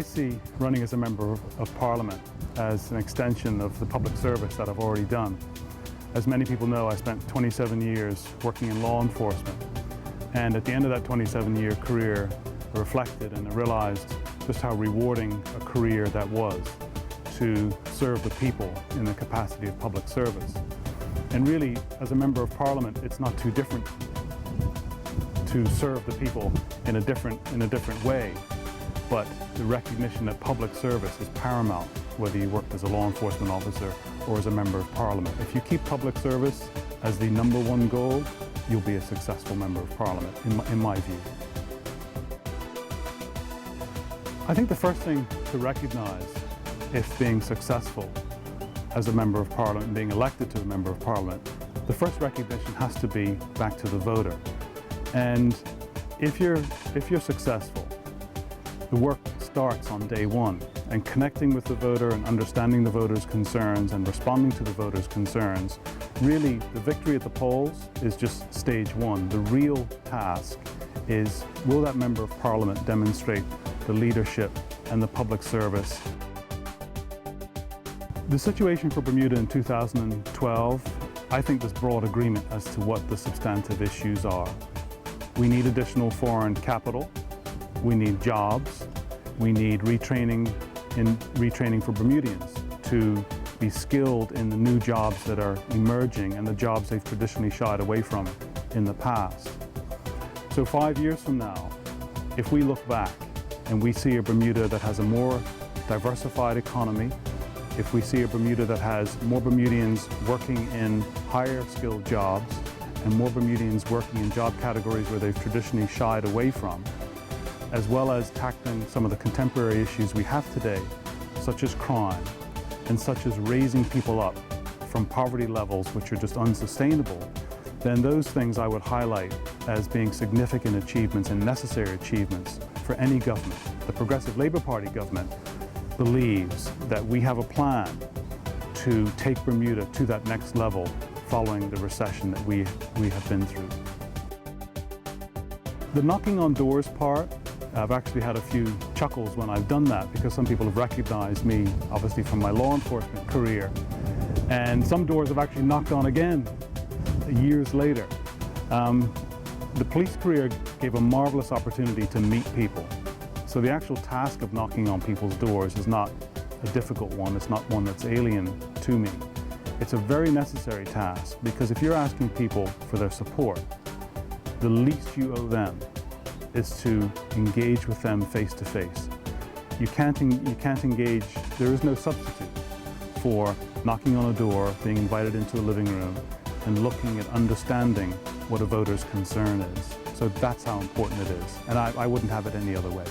I see running as a member of Parliament as an extension of the public service that I've already done. As many people know, I spent 27 years working in law enforcement, and at the end of that 27-year career, I reflected and I realized just how rewarding a career that was to serve the people in the capacity of public service. And really, as a member of Parliament, it's not too different to serve the people in a different way, but the recognition that public service is paramount, whether you work as a law enforcement officer or as a member of Parliament. If you keep public service as the #1 goal, you'll be a successful member of Parliament, in my view. I think the first thing to recognize if being successful as a member of Parliament, being elected to a member of Parliament, the first recognition has to be back to the voter. And if you're successful, the work starts on day one, and connecting with the voter and understanding the voter's concerns and responding to the voter's concerns. Really, the victory at the polls is just stage one. The real task is, will that member of Parliament demonstrate the leadership and the public service? The situation for Bermuda in 2012, I think there's broad agreement as to what the substantive issues are. We need additional foreign capital. We need jobs. We need retraining for Bermudians to be skilled in the new jobs that are emerging and the jobs they've traditionally shied away from in the past. So 5 years from now, if we look back and we see a Bermuda that has a more diversified economy, if we see a Bermuda that has more Bermudians working in higher skilled jobs and more Bermudians working in job categories where they've traditionally shied away from, as well as tackling some of the contemporary issues we have today, such as crime, and such as raising people up from poverty levels which are just unsustainable, then those things I would highlight as being significant achievements and necessary achievements for any government. The Progressive Labour Party government believes that we have a plan to take Bermuda to that next level following the recession that we have been through. The knocking on doors part, I've actually had a few chuckles when I've done that because some people have recognized me, obviously, from my law enforcement career. And some doors have actually knocked on again years later. The police career gave a marvelous opportunity to meet people. So the actual task of knocking on people's doors is not a difficult one. It's not one that's alien to me. It's a very necessary task because if you're asking people for their support, the least you owe them is to engage with them face to face. You can't engage, there is no substitute for knocking on a door, being invited into a living room, and looking at understanding what a voter's concern is. So that's how important it is, and I wouldn't have it any other way.